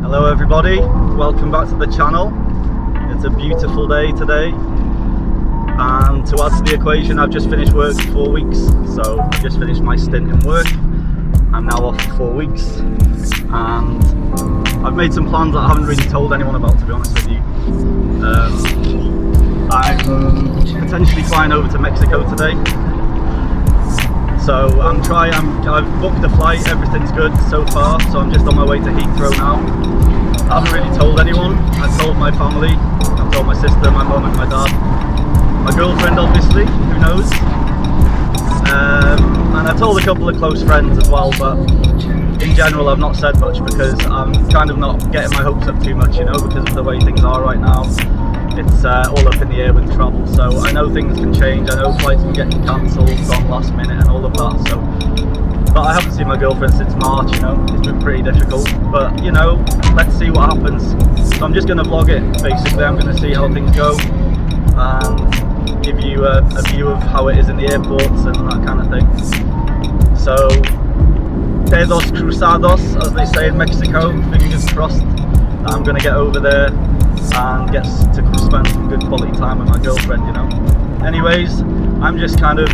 Hello everybody, welcome back to the channel. It's a beautiful day today, and to add to the equation, I've just finished work for 4 weeks. So I've just finished my stint in work. I'm now off for 4 weeks, and I've made some plans that I haven't really told anyone about, to be honest with you. I'm potentially flying over to Mexico today. So I've booked a flight, everything's good so far, so I'm just on my way to Heathrow now. I haven't really told anyone. I've told my family, I've told my sister, my mum and my dad. My girlfriend obviously, who knows. And I've told a couple of close friends as well, but in general I've not said much because I'm kind of not getting my hopes up too much, you know, because of the way things are right now. It's all up in the air with travel, so I know things can change. I know flights can get cancelled, gone last minute and all of that. So, but I haven't seen my girlfriend since March, you know, it's been pretty difficult. But, you know, let's see what happens. So I'm just going to vlog it, basically. I'm going to see how things go and give you a view of how it is in the airports and that kind of thing. So, dedos cruzados, as they say in Mexico, fingers crossed that I'm going to get over there and get to spend some good quality time with my girlfriend, you know. Anyways, I'm just kind of,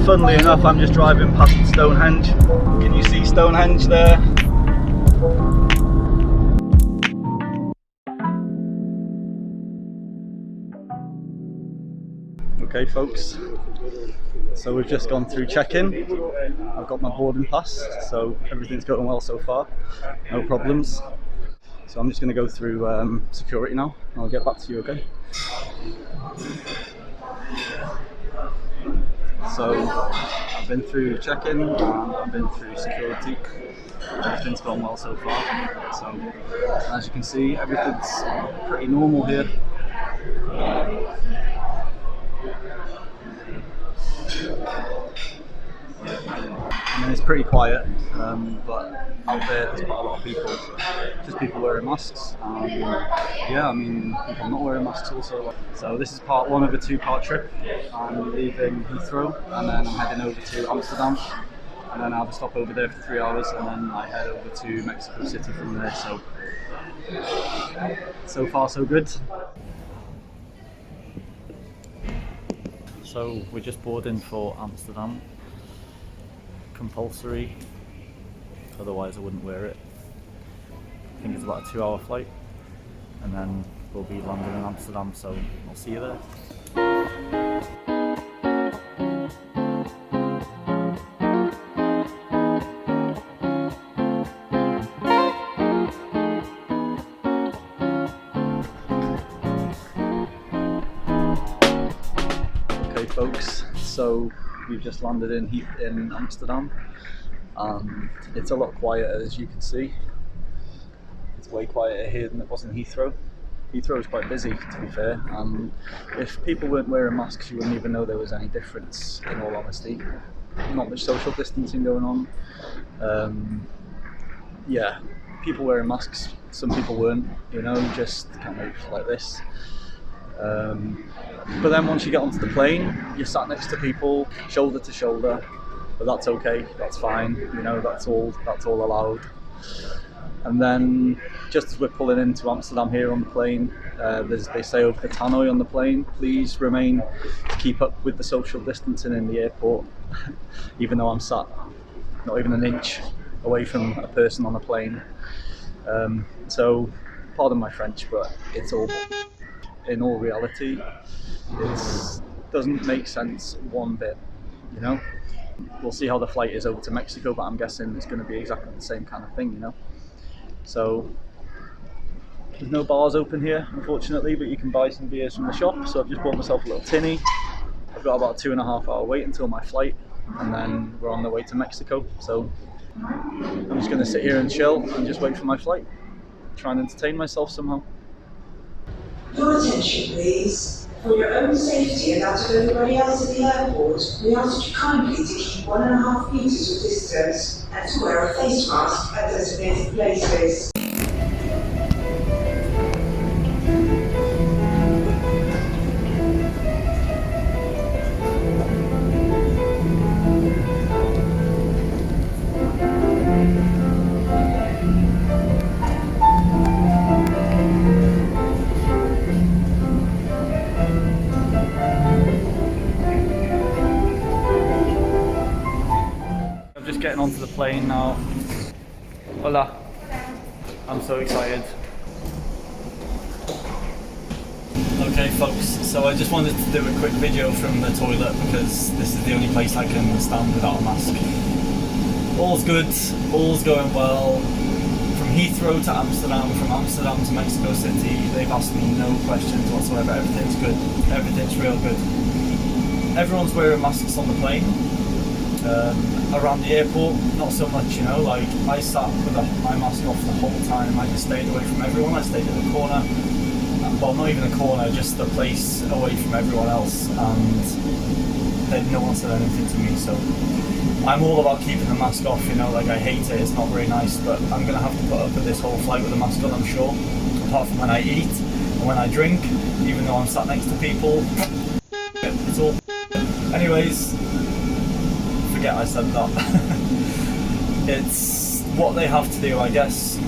funnily enough, I'm just driving past Stonehenge. Can you see Stonehenge there? Okay folks, so we've just gone through check-in. I've got my boarding pass, so everything's going well so far, no problems. So I'm just going to go through security now, and I'll get back to you, okay? So I've been through check-in and I've been through security. Everything's gone well so far. So as you can see, everything's pretty normal here. I mean, it's pretty quiet, but out there's quite a lot of people. Just people wearing masks. Yeah, I mean, people not wearing masks also. So this is part one of a two-part trip. I'm leaving Heathrow, and then I'm heading over to Amsterdam, and then I have a stop over there for 3 hours, and then I head over to Mexico City from there. So far so good. So we're just boarding for Amsterdam. Compulsory, otherwise I wouldn't wear it. I think it's about a 2-hour flight, and then we'll be landing in Amsterdam, so I'll see you there. Okay folks, so we've just landed in Amsterdam. It's a lot quieter, as you can see. It's way quieter here than it was in Heathrow. Heathrow is quite busy, to be fair. If people weren't wearing masks, you wouldn't even know there was any difference, in all honesty. Not much social distancing going on. Yeah, people wearing masks, some people weren't, you know, just kind of like this. But then once you get onto the plane, you're sat next to people, shoulder to shoulder, but that's okay, that's fine, you know, that's all allowed. And then just as we're pulling into Amsterdam here on the plane, they say over the tannoy on the plane, please remain to keep up with the social distancing in the airport, even though I'm sat not even an inch away from a person on a plane. So pardon my French, but it's all, in all reality, it doesn't make sense one bit, you know. We'll see how the flight is over to Mexico, but I'm guessing it's going to be exactly the same kind of thing, you know. So there's no bars open here, unfortunately, but you can buy some beers from the shop. So I've just bought myself a little tinny. I've got about a 2.5-hour wait until my flight, and then we're on the way to Mexico. So I'm just going to sit here and chill and just wait for my flight, try and entertain myself somehow. Your attention, please. For your own safety and that of everybody else at the airport, we ask you kindly to keep 1.5 meters of distance and to wear a face mask at designated places. just getting onto the plane now. Hola. I'm so excited. Okay folks, so I just wanted to do a quick video from the toilet because this is the only place I can stand without a mask. All's good, all's going well. From Heathrow to Amsterdam, from Amsterdam to Mexico City, they've asked me no questions whatsoever. Everything's good, everything's real good. Everyone's wearing masks on the plane. Around the airport, not so much, you know, like I sat with my mask off the whole time. I just stayed away from everyone. I stayed in the corner, well, not even a corner, just a place away from everyone else, and then no one said anything to me. So I'm all about keeping the mask off, you know, like I hate it, it's not very nice, but I'm gonna have to put up with this whole flight with a mask on, I'm sure, apart from when I eat and when I drink, even though I'm sat next to people. It's all anyways, forget I said that. It's what they have to do, I guess,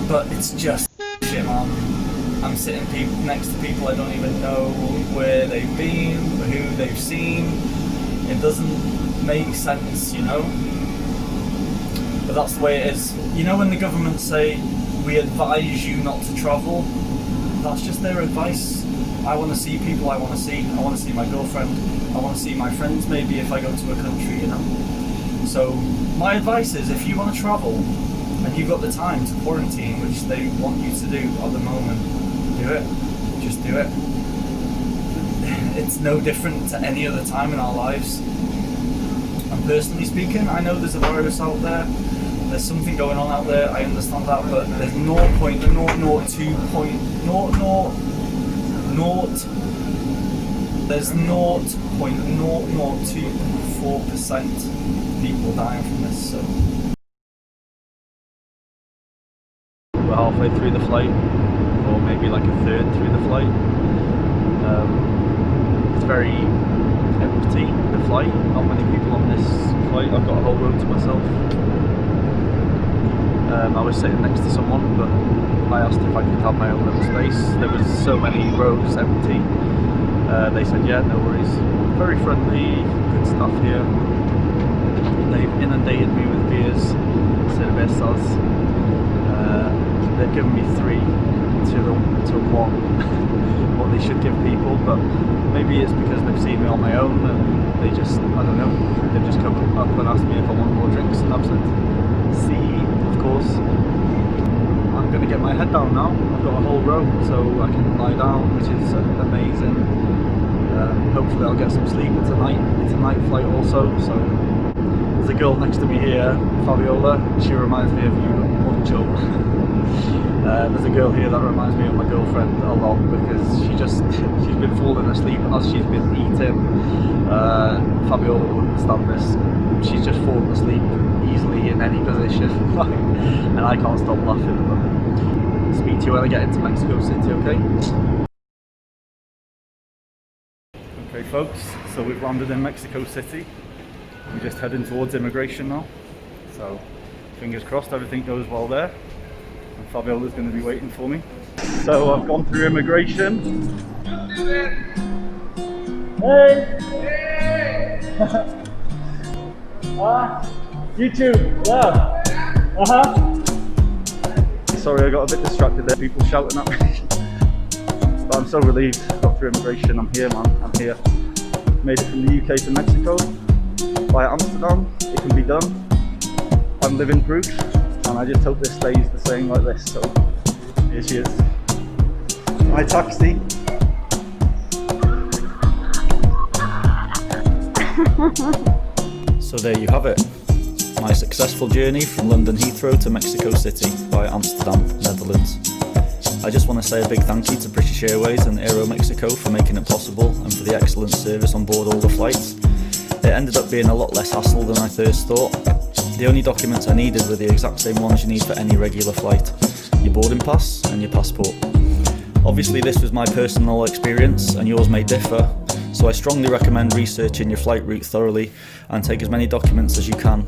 but it's just shit, man. I'm sitting next to people I don't even know where they've been, who they've seen. It doesn't make sense, you know, but that's the way it is. You know, when the government say we advise you not to travel, that's just their advice. I want to see people I want to see. I want to see my girlfriend. I want to see my friends maybe if I go to a country, you know. So my advice is, if you want to travel and you've got the time to quarantine, which they want you to do at the moment, do it. Just do it. It's no different to any other time in our lives. And personally speaking, I know there's a virus out there. There's something going on out there. I understand that, but there's 0.002% people dying from this. So we're halfway through the flight, or maybe like a third through the flight. It's very empty, the flight, not many people on this flight. I've got a whole row to myself. I was sitting next to someone, but I asked if I could have my own little space. There was so many rows empty. They said, yeah, no worries. Very friendly, good stuff here. They've inundated me with beers, cervezas. They've given me 3 to 1, what they should give people, but maybe it's because they've seen me on my own and they just, I don't know, they've just come up and asked me if I want more drinks, and I've said, see, of course. I'm going to get my head down now. I've got a whole row, so I can lie down, which is amazing. Hopefully I'll get some sleep. It's a night flight also, so there's a girl next to me here, Fabiola. She reminds me of you mucho. There's a girl here that reminds me of my girlfriend a lot, because she's been falling asleep as she's been eating. Fabiola wouldn't stand this. She's just fallen asleep easily in any position, and I can't stop laughing. But speak to you when I get into Mexico City, okay? Okay folks, so we've landed in Mexico City. We're just heading towards immigration now, so fingers crossed everything goes well there, and Fabiola's going to be waiting for me. So I've gone through immigration. Hey! YouTube, yeah. Sorry, I got a bit distracted there, people shouting at me. But I'm so relieved. Got through immigration. I'm here, man. I'm here. Made it from the UK to Mexico via Amsterdam. It can be done. I'm living proof, and I just hope this stays the same like this. So here she is. My taxi. So there you have it. My successful journey from London Heathrow to Mexico City via Amsterdam, Netherlands. I just want to say a big thank you to British Airways and Aero Mexico for making it possible, and for the excellent service on board all the flights. It ended up being a lot less hassle than I first thought. The only documents I needed were the exact same ones you need for any regular flight: your boarding pass and your passport. Obviously this was my personal experience and yours may differ, so I strongly recommend researching your flight route thoroughly and take as many documents as you can.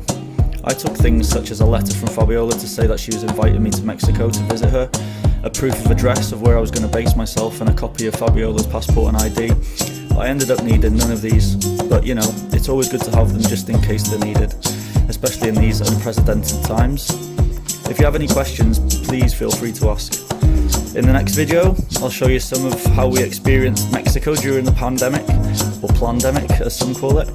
I took things such as a letter from Fabiola to say that she was inviting me to Mexico to visit her, a proof of address of where I was going to base myself, and a copy of Fabiola's passport and ID. I ended up needing none of these, but you know, it's always good to have them just in case they're needed, especially in these unprecedented times. If you have any questions, please feel free to ask. In the next video, I'll show you some of how we experienced Mexico during the pandemic, or plandemic as some call it.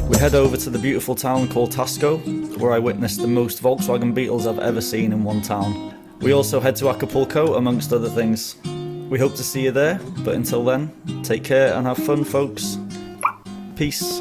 We head over to the beautiful town called Tasco, where I witnessed the most Volkswagen Beetles I've ever seen in one town. We also head to Acapulco, amongst other things. We hope to see you there, but until then, take care and have fun, folks. Peace.